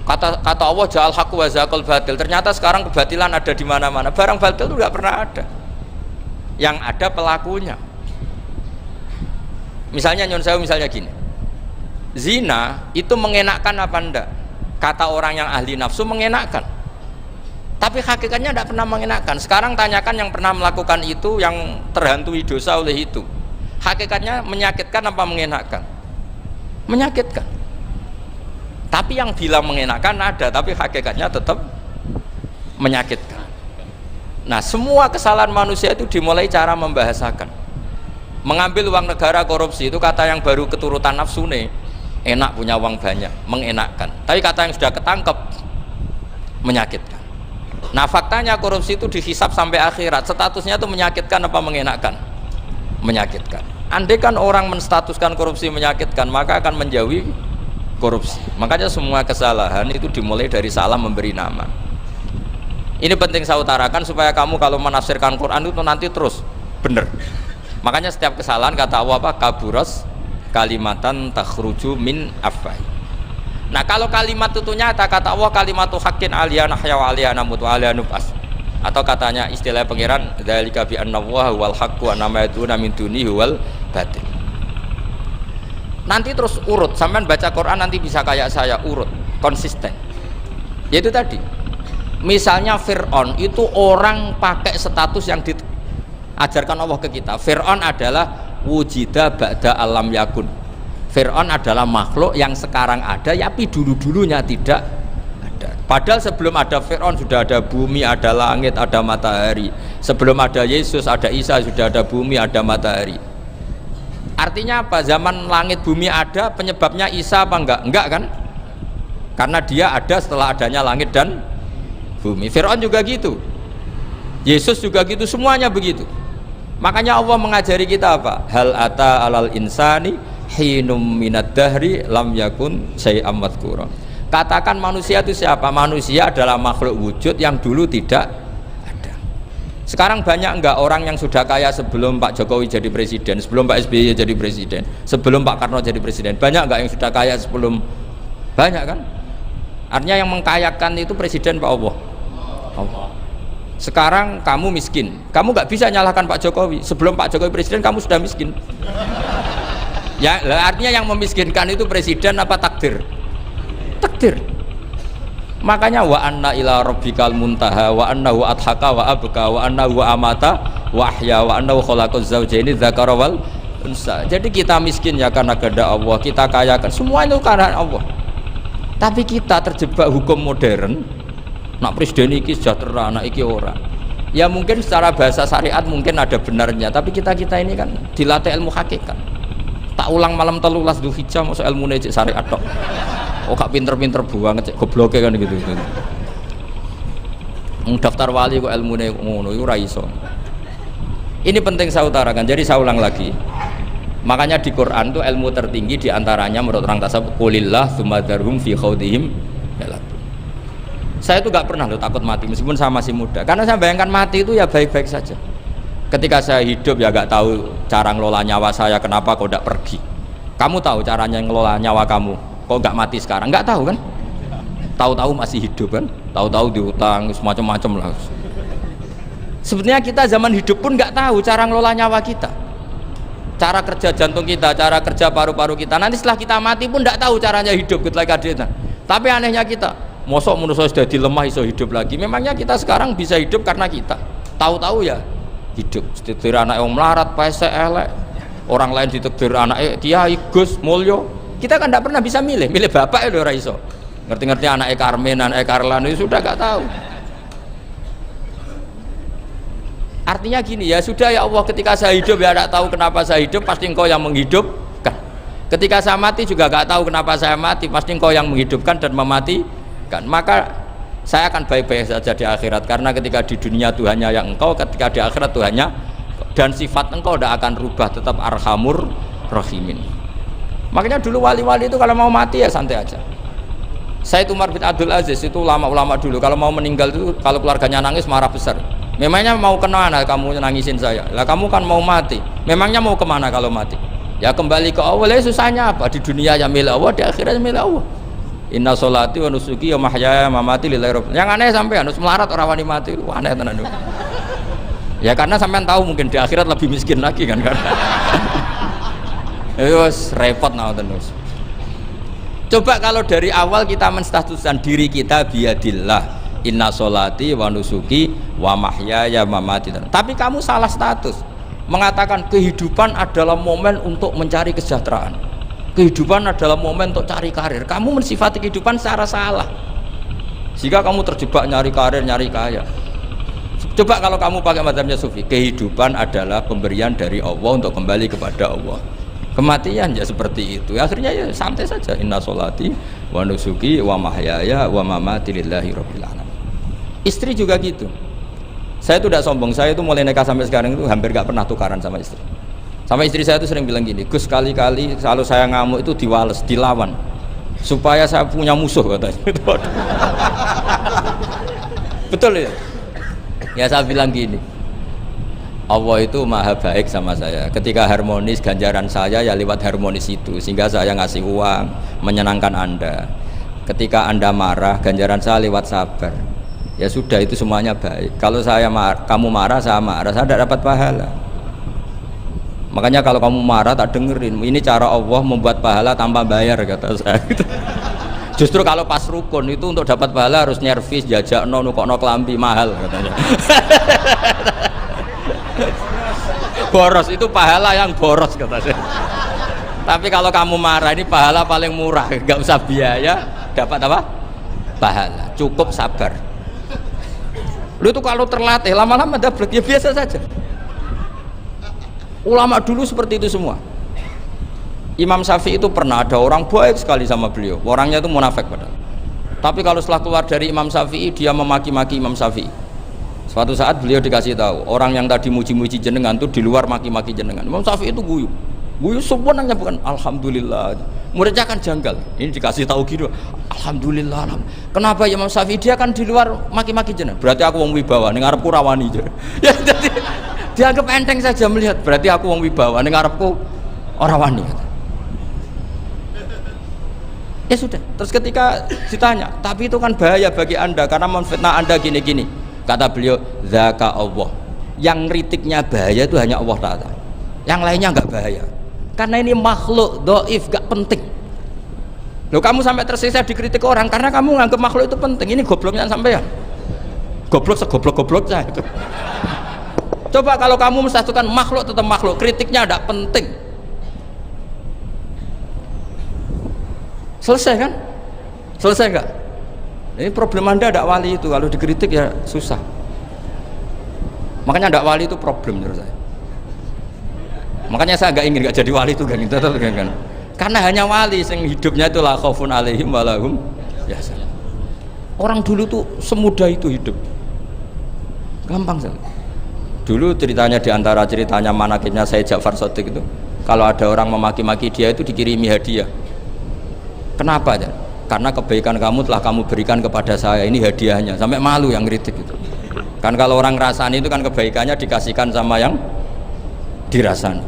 Kata Allah ja'al haqq wa zaqal batil. Ternyata sekarang kebatilan ada di mana-mana. Barang batil itu enggak pernah ada. Yang ada pelakunya. Misalnya nyon saya misalnya gini. Zina itu mengenakkan apa enggak? Kata orang yang ahli nafsu mengenakkan. Tapi hakikatnya tidak pernah mengenakkan. Sekarang tanyakan yang pernah melakukan itu, yang terhantui dosa oleh itu. Hakikatnya menyakitkan apa mengenakkan? Menyakitkan. Tapi yang bilang mengenakkan ada, tapi hakikatnya tetap menyakitkan. Nah, semua kesalahan manusia itu dimulai cara membahasakan. Mengambil uang negara, korupsi itu kata yang baru keturutan nafsu nih. Enak punya uang banyak, mengenakkan. Tapi kata yang sudah ketangkep menyakitkan. Nah, faktanya korupsi itu dihisap sampai akhirat. Statusnya itu menyakitkan apa mengenakkan? Menyakitkan. Andai kan orang menstatuskan korupsi menyakitkan, maka akan menjauhi korupsi. Makanya semua kesalahan itu dimulai dari salah memberi nama. Ini penting saya utarakan supaya kamu kalau menafsirkan Quran itu nanti terus benar. Makanya setiap kesalahan kata Allah apa? Kaburas kalimatan takhruju min afwai. Nah, kalau kalimat itu nyata kata Allah kalimatu haqqin aliyana hya wa aliyana mut wa aliyana nubas. Atau katanya istilah pengiran dzalika bi anna wal haqqu wa nama yaduna min dunihi wal batil. Nanti terus urut, sampean baca Quran nanti bisa kayak saya, urut, konsisten. Yaitu tadi, misalnya Fir'aun itu orang pakai status yang diajarkan Allah ke kita. Fir'aun adalah wujida ba'da alam yakun. Fir'aun adalah makhluk yang sekarang ada, tapi dulu-dulunya tidak ada. Padahal sebelum ada Fir'aun sudah ada bumi, ada langit, ada matahari. Sebelum ada Yesus, ada Isa, sudah ada bumi, ada matahari. Artinya apa? Zaman langit bumi ada, penyebabnya Isa apa enggak? Enggak kan? Karena dia ada setelah adanya langit dan bumi. Fir'aun juga gitu, Yesus juga gitu, semuanya begitu. Makanya Allah mengajari kita apa? Hal ata alal insani hinum minad dahri lam yakun syai'am madhkura. Katakan manusia itu siapa? Manusia adalah makhluk wujud yang dulu tidak. Sekarang banyak enggak orang yang sudah kaya sebelum Pak Jokowi jadi presiden, sebelum Pak SBY jadi presiden, sebelum Pak Karno jadi presiden? Banyak enggak yang sudah kaya sebelum? Banyak kan? Artinya yang mengkayakan itu presiden Pak Allah. Sekarang kamu miskin, kamu enggak bisa nyalahkan Pak Jokowi. Sebelum Pak Jokowi presiden kamu sudah miskin. Ya, artinya yang memiskinkan itu presiden apa takdir? Takdir. Makanya wa anna ila rabbikal muntaha wa annahu adhaka wa abka wa annahu amata wa ahya wa annahu khalaqaz zawjaini dzakara wal unsa. Jadi kita miskin ya karena kehendak Allah, kita kaya kan semua itu karena Allah. Tapi kita terjebak hukum modern. Nak presiden iki sejahtera, anak iki ora. Ya mungkin secara bahasa syariat mungkin ada benarnya, tapi kita ini kan dilatih ilmu hakikat. Tak ulang malam 13 Dzulhijjah masuk ilmune cek syariat tok. Oh gak pinter-pinter buang cek gobloke kan gitu. Daftar wali kok ilmune ngono iku ora iso. Ini penting saya utarakan. Jadi saya ulang lagi. Makanya di Quran itu ilmu tertinggi diantaranya menurut orang tasawuf qulillah tsumma dzarhum fi khaudihim yalabun. Saya itu gak pernah takut mati meskipun saya masih muda. Karena saya bayangkan mati itu ya baik-baik saja. Ketika saya hidup ya gak tahu cara ngelola nyawa saya, kenapa kok gak pergi. Kamu tahu caranya ngelola nyawa kamu, kok gak mati sekarang? Gak tahu kan? Tahu-tahu masih hidup kan? Tahu-tahu diutang semacam-macam lah. Sebetulnya kita zaman hidup pun gak tahu cara ngelola nyawa kita, cara kerja jantung kita, cara kerja paru-paru kita. Nanti setelah kita mati pun gak tahu caranya hidup ketika kita. Tapi anehnya kita, mosok manusia sudah dilemah iso hidup lagi. Memangnya kita sekarang bisa hidup karena kita tahu-tahu ya hidup. Ditakdir anak yang melarat, pesek, elek. Orang lain ditakdir anak Kiai, Gus, Mulyo. Kita kan tidak pernah bisa milih bapak itu ora iso. Ngerti-ngerti anak Karmen, anak Karlan itu sudah gak tahu. Artinya gini, ya sudah ya Allah, ketika saya hidup ya tidak tahu kenapa saya hidup, pasti Engkau yang menghidupkan. Ketika saya mati juga gak tahu kenapa saya mati, pasti Engkau yang menghidupkan dan mematikan. Maka saya akan baik-baik saja di akhirat, karena ketika di dunia Tuhannya yang Engkau, ketika di akhirat Tuhannya, dan sifat Engkau tidak akan rubah, tetap arhamur rahimin. Makanya dulu wali-wali itu kalau mau mati ya santai aja. Said Umar bin Abdul Aziz itu ulama-ulama dulu kalau mau meninggal itu, kalau keluarganya nangis marah besar. Memangnya mau kemana kamu nangisin saya? Lah kamu kan mau mati. Memangnya mau kemana kalau mati? Ya kembali ke Allah. Susahnya apa? Di dunia ya milik Allah, di akhirat milik Allah. Inna sholati wa nusuki wa mahyaya wa mamati lillahi rabbil. Yang aneh sampean harus melarat ora wani mati. Aneh tenan. Ya karena sampean tahu mungkin di akhirat lebih miskin lagi kan. Wes repot naon terus. Coba kalau dari awal kita menstatuskan diri kita biadillah. Inna sholati wa nusuki wa mahyaya wa mamati. Tapi kamu salah status. Mengatakan kehidupan adalah momen untuk mencari kesejahteraan. Kehidupan adalah momen untuk cari karir. Kamu mensifati kehidupan secara salah. Jika kamu terjebak nyari karir, nyari kaya. Coba kalau kamu pakai mazhabnya Sufi, kehidupan adalah pemberian dari Allah untuk kembali kepada Allah. Kematian ya seperti itu. Akhirnya ya santai saja. Inna sholati wa nusuki wa mahyaya wa mamati lillahi rabbil alamin. Istri juga gitu. Saya itu tidak sombong. Saya itu mulai nikah sampai sekarang itu hampir gak pernah tukaran sama istri. Sama istri saya itu sering bilang gini, Gus kali-kali kalau saya ngamuk itu diwales, dilawan supaya saya punya musuh katanya. Betul ya? Ya saya bilang gini, Allah itu maha baik sama saya. Ketika harmonis, ganjaran saya ya lewat harmonis itu, sehingga saya ngasih uang menyenangkan Anda. Ketika Anda marah, ganjaran saya lewat sabar. Ya sudah, itu semuanya baik. Kalau kamu marah, saya tidak dapat pahala. Makanya kalau kamu marah tak dengerin. Ini cara Allah membuat pahala tanpa bayar kata saya. Justru kalau pas rukun itu untuk dapat pahala harus nyervis, jajak nukokno kelambi mahal katanya. Boros itu pahala yang boros kata saya. Tapi kalau kamu marah ini pahala paling murah, nggak usah biaya, dapat apa? Pahala, cukup sabar. Lu itu kalau terlatih lama-lama dapat ya biasa saja. Ulama dulu seperti itu semua. Imam Syafi'i itu pernah ada orang baik sekali sama beliau. Orangnya itu munafik padahal. Tapi kalau setelah keluar dari Imam Syafi'i dia memaki-maki Imam Syafi'i. Suatu saat beliau dikasih tahu orang yang tadi muji-muji jenengan itu di luar maki-maki jenengan. Imam Syafi'i itu guyu. Guyu sebenarnya bukan alhamdulillah. Muridnya kan janggal. Ini dikasih tahu gitu. Alhamdulillah. Kenapa Imam Syafi'i dia kan di luar maki-maki jenengan? Berarti aku wong wibawa ning ngarepku rawani. Ya jadi dianggap enteng saja melihat. Berarti aku wong wibawa ning ngarepku ora wani. Ya sudah. Terus ketika ditanya, tapi itu kan bahaya bagi Anda karena memfitnah Anda gini-gini. Kata beliau, zaka Allah. Yang kritiknya bahaya itu hanya Allah Ta'ala. Yang lainnya enggak bahaya. Karena ini makhluk dhaif, enggak penting. Loh kamu sampai tersisa dikritik orang karena kamu nganggap makhluk itu penting. Ini gobloknya sampean. Goblok segoblok-gobloknya itu. Coba kalau kamu mensatukan makhluk tetap makhluk, kritiknya enggak penting. Selesai kan? Selesai enggak? Ini problem Anda tidak wali itu, kalau dikritik ya susah. Makanya tidak wali itu problem menurut saya. Makanya saya nggak ingin nggak jadi wali itu kan, kan. Karena hanya wali yang hidupnya itu la khaufun alaihim wa lahum yahzanun. Orang dulu tuh semudah itu hidup, gampang sekali. Dulu ceritanya diantara ceritanya manakibnya saya Ja'far Shadiq itu, kalau ada orang memaki-maki dia itu dikirimi hadiah. Kenapa ya? Karena kebaikan kamu telah kamu berikan kepada saya, ini hadiahnya. Sampai malu yang kritik itu. Kan kalau orang rasani itu kan kebaikannya dikasihkan sama yang dirasani.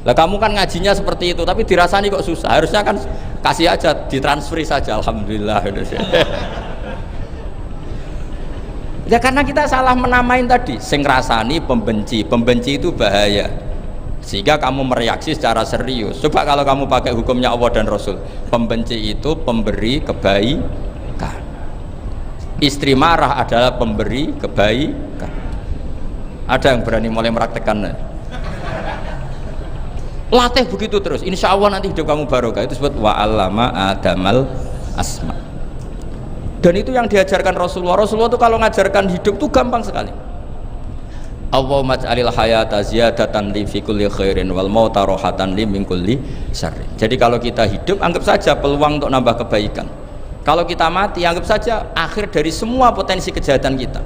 Lah kamu kan ngajinya seperti itu, tapi dirasani kok susah. Harusnya kan kasih aja, ditransferi saja. Alhamdulillah. Ya karena kita salah menamain tadi. Sing rasani pembenci, pembenci itu bahaya. Sehingga kamu mereaksi secara serius. Coba kalau kamu pakai hukumnya Allah dan Rasul, pembenci itu pemberi kebaikan, istri marah adalah pemberi kebaikan. Ada yang berani mulai meraktekan? Latih begitu terus, insya Allah nanti hidup kamu barokah. Itu disebut wa'allama adamal asma. Dan itu yang diajarkan Rasulullah. Rasulullah itu kalau ngajarkan hidup itu gampang sekali. Allahumma ja'alil hayata ziyadatan li fi kulli khairin wal mauta rohatan li min kulli syarrin. Jadi kalau kita hidup anggap saja peluang untuk nambah kebaikan. Kalau kita mati anggap saja akhir dari semua potensi kejahatan kita.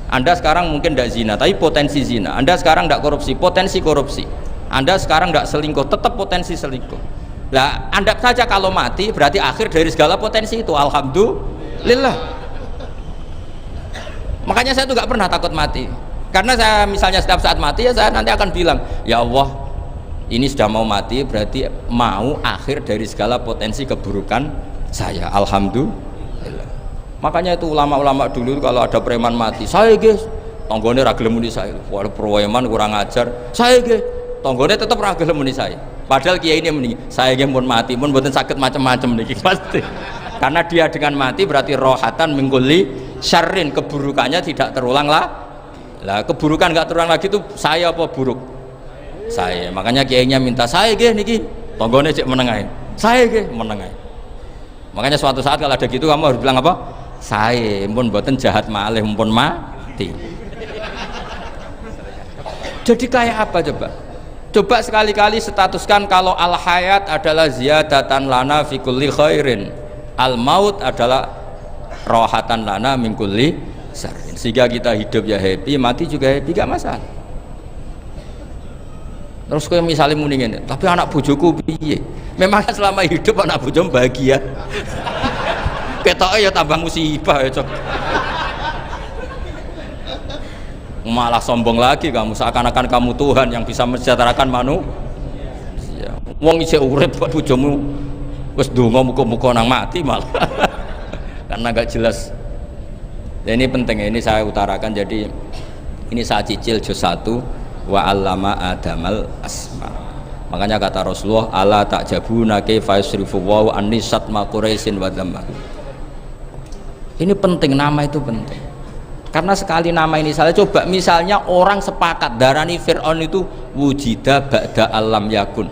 Anda sekarang mungkin tidak zina tapi potensi zina. Anda sekarang tidak korupsi, potensi korupsi. Anda sekarang tidak selingkuh, tetap potensi selingkuh. Nah, anggap saja kalau mati berarti akhir dari segala potensi itu. Alhamdulillah. Makanya saya tuh gak pernah takut mati. Karena saya misalnya setiap saat mati ya saya nanti akan bilang, ya Allah ini sudah mau mati berarti mau akhir dari segala potensi keburukan saya. Alhamdulillah. Makanya itu ulama-ulama dulu kalau ada preman mati, saya guys, tonggone ra gelem muni saya. Wah, preman kurang ajar. Saya guys, tonggone tetap ra gelem muni saya. Padahal kiai ini muni, saya guys pun mati pun mboten saged macam-macam niki pasti. Karena dia dengan mati berarti rohatan mingkuli syarrin, keburukannya tidak terulang lah. Lah keburukan nggak terulang lagi itu saya apa buruk? Saya. Makanya kiainya minta saya guys niki, tonggone cek menengahin. Saya guys menengahin. Makanya suatu saat kalau ada gitu kamu harus bilang apa? Saya pun mboten jahat malih pun mati. Jadi kayak apa coba? Coba sekali-kali statuskan kalau al hayat adalah ziyadatan lana fi kulli khairin, al maut adalah rohatan lana min kulli syarrin. Sehingga kita hidup ya happy, mati juga happy, gak masalah. Terus kayak misalnya muni ngene, tapi anak bojoku piye? Memang selama hidup anak bojomu bahagia. Ketoke ya tambah musibah ya, Cok. Malah sombong lagi kamu, seakan-akan kamu Tuhan yang bisa mensejahterakan manusia. Wong isih urip kok bojomu wis ndonga muga-muga nang mati malah. Karena gak jelas. Dan ini penting, ini saya utarakan. Jadi ini saya cicil juz 1 wa 'allama adamal asma. Makanya kata Rasulullah, ala ta'jabuna kaifa yusrifu wa annisat ma quraisin wa dhamma. Ini penting, nama itu penting. Karena sekali nama ini salah, coba misalnya orang sepakat darani Fir'aun itu wujida ba'da alam yakun.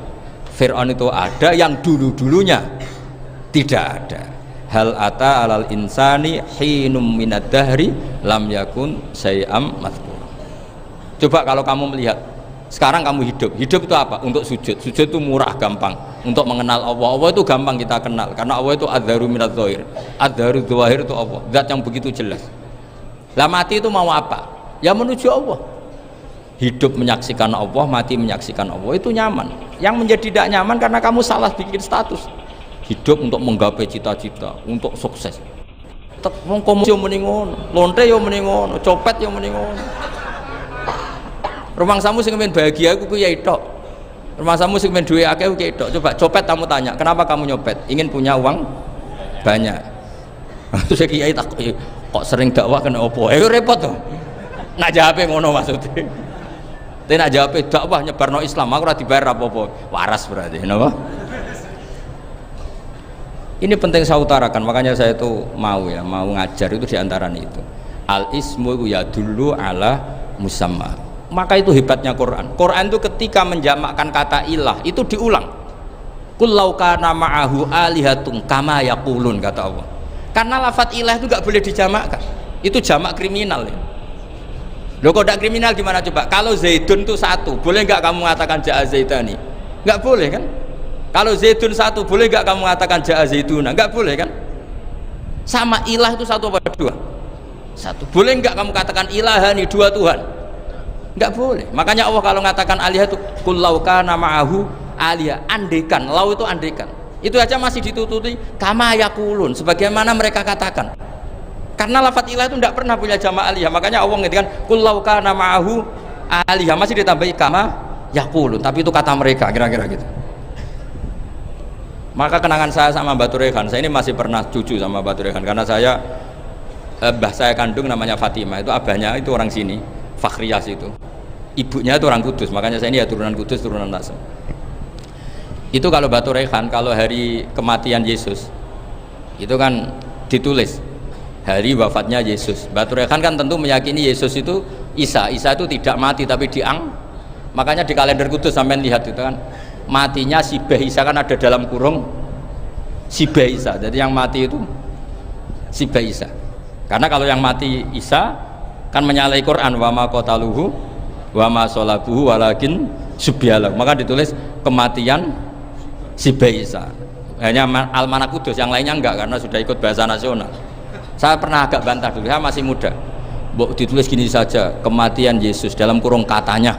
Fir'aun itu ada yang dulu-dulunya tidak ada. Hal ata alal insani hinum minad dahri lam yakun syai'am mazkur. Coba kalau kamu melihat sekarang kamu hidup itu apa? Untuk sujud. Sujud itu murah, gampang. Untuk mengenal Allah. Allah itu gampang kita kenal karena Allah itu adzaru minadz dzahir. Adzaru dzahir itu Allah, zat yang begitu jelas. Lah mati itu mau apa? Ya menuju Allah. Hidup menyaksikan Allah, mati menyaksikan Allah, itu nyaman. Yang menjadi tidak nyaman karena kamu salah bikin status. Hidup untuk menggapai cita-cita, untuk sukses. Wong komo yo muni ngono, lonte yo muni ngono, copet yo muni ngono. Rumangsamu sing men bahagia aku kiai tok. Rumangsamu sing men duwe akeh kiai tok. Coba copet kamu tanya, kenapa kamu nyopet? Ingin punya uang banyak. Terus kiai tak kok sering dakwah kena opo? Repot to. Nak jawabe ngono maksudnya. Tapi nak jawabe dakwah nyebarno Islam, aku ora dibayar apa-apa. Waras berarti, napa? Ini penting saya utarakan, makanya saya itu mau ngajar itu diantaranya itu. Al ismu ya dulu ala musamma. Maka itu hebatnya Quran. Quran itu ketika menjamakkan kata ilah itu diulang. Qul law kana ma'ahu alihatun kama yaqulun, kata Allah. Karena lafadz ilah itu nggak boleh dijamakkan. Itu jamak kriminal ya. Loh kok tidak kriminal gimana coba? Kalau Zaidun itu satu, boleh nggak kamu mengatakan ja'a Zaidani? Nggak boleh kan? Kalau Zaidun satu, boleh nggak kamu mengatakan ja'a Zaiduna? Nggak boleh kan? Sama ilah itu satu apa dua? Satu. Boleh nggak kamu katakan ilahani, dua Tuhan? Nggak boleh. Makanya Allah kalau mengatakan alihah itu qul law kana ma'ahu alihah, andekan. Lau itu andekan. Itu aja masih ditututi kama yaqulun, sebagaimana mereka katakan. Karena lafadz ilah itu tidak pernah punya jama' alihah. Makanya Allah mengatakan qul law kana ma'ahu alihah, masih ditambahi kama yaqulun, tapi itu kata mereka, kira-kira gitu. Maka kenangan saya sama Mbak Turehan, saya ini masih pernah cucu sama Mbak Turehan karena saya mbah saya kandung namanya Fatimah, itu abahnya itu orang sini, Fakhriyas itu, ibunya itu orang Kudus, makanya saya ini ya turunan Kudus, turunan Nasem. Itu kalau Mbak Turehan, kalau hari kematian Yesus itu kan ditulis hari wafatnya Yesus. Mbak Turehan kan tentu meyakini Yesus itu Isa itu tidak mati tapi makanya di kalender Kudus sampai lihat itu kan matinya Sibah Isa, kan ada dalam kurung Sibah Isa, jadi yang mati itu Sibah Isa. Karena kalau yang mati Isa kan menyalahi Quran, wa ma qataluhu wa ma sholabuhu walakin subyalahu, maka ditulis kematian Sibah Isa. Hanya Almanak Kudus, yang lainnya enggak karena sudah ikut bahasa nasional. Saya pernah agak bantah dulu, saya masih muda, ditulis gini saja, kematian Yesus dalam kurung katanya.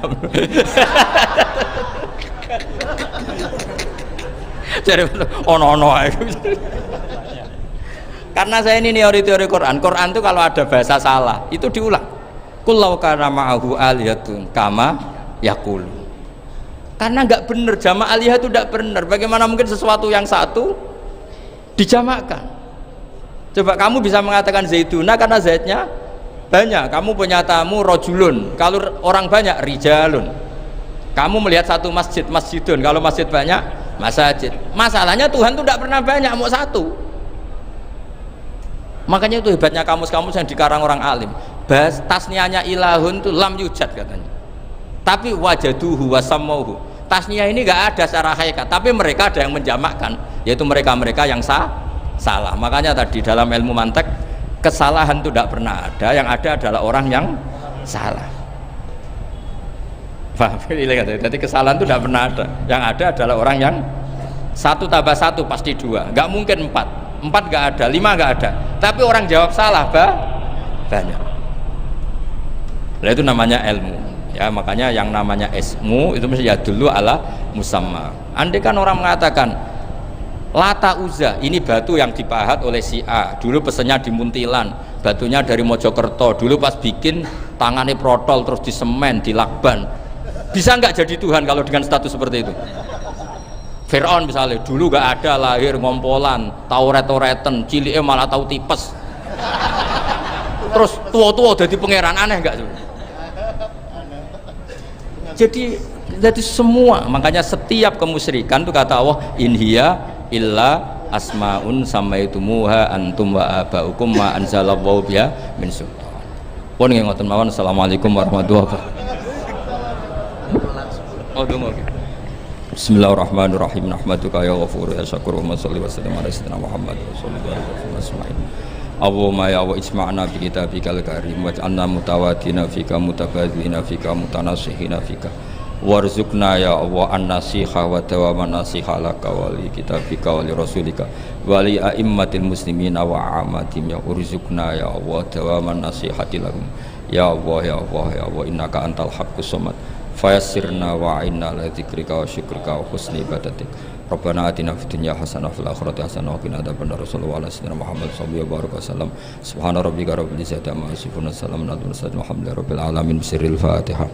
Jadi ono karena saya ini teori Quran itu kalau ada bahasa salah itu diulang. Qul law kana ma'ahu alihatun kama yaqul. Karena nggak benar, jama' alihah itu tidak benar. Bagaimana mungkin sesuatu yang satu dijamakkan. Coba kamu bisa mengatakan zaituna karena zaitnya banyak. Kamu punya tamu rojulun, kalau orang banyak rijalun. Kamu melihat satu masjid, masjidun, kalau masjid banyak masajid. Masalahnya Tuhan tuh tidak pernah banyak, mau satu. Makanya itu hebatnya kamus-kamus yang dikarang orang alim. Bahas tasniahnya ilahun itu lam yujad katanya. Tapi wajaduhu wasamauhu. Tasniah ini nggak ada secara hakikat, tapi mereka ada yang menjamakkan, yaitu mereka-mereka yang salah. Makanya tadi dalam ilmu mantek, kesalahan itu tidak pernah ada, yang ada adalah orang yang salah. Paham? Jadi kesalahan itu tidak pernah ada, yang ada adalah orang yang satu tambah satu pasti dua, nggak mungkin empat nggak ada, lima nggak ada, tapi orang jawab salah banyak. Nah, itu namanya ilmu ya. Makanya yang namanya ismu itu mesti ya dulu ala musamma. Andai kan orang mengatakan Lata Uzza ini batu yang dipahat oleh si A, dulu pesennya di Muntilan, batunya dari Mojokerto, dulu pas bikin tangannya protol terus disemen, dilakban. Bisa nggak jadi Tuhan kalau dengan status seperti itu? Fir'aun misalnya, dulu nggak ada, lahir ngompolan, tahu ret-reten, ciliknya malah tahu tipes, terus tua-tua jadi pangeran, aneh nggak tuh? Jadi semua, makanya setiap kemusyrikan itu kata Allah, inhiya illa asmaun samaitumuha antum wa abaukum ma anzalallahu biha min sultan. Pun nggih ngoten mawon. Assalamualaikum warahmatullahi wabarakatuh. Bismillahirrahmanirrahim. Nahmaduka ya ghafur ya syakur wa sholli wa sallim ala sayyidina Muhammad wa sallallahu alaihi wasallam. Allahumma ya wa isma'na bi kitabikal karim waj'alna mutawadina fika mutabadzina fika mutanasihina fika warzuqna ya Allah an-nasiha wa dawaman nasiha laka wa li kitabika wa li rasulika wa li a'immatil muslimina wa amatim ya urzuqna ya Allah dawaman nasihati lahum ya Allah ya Allah ya Allah innaka antal haqqus samad fayassirna wa a'inna ala dzikrika wa syukrika wa husni ibadatik. Rabbana atina fid dunya hasanah wa fil akhirati hasanah wa qina adzabannar. Sallallahu alaihi wasallam Muhammad sallallahu alaihi wasallam. Subhana rabbika rabbil izzati amma yasifun wa salamun alal mursalin walhamdulillahi rabbil alamin. Bisiril Fatihah.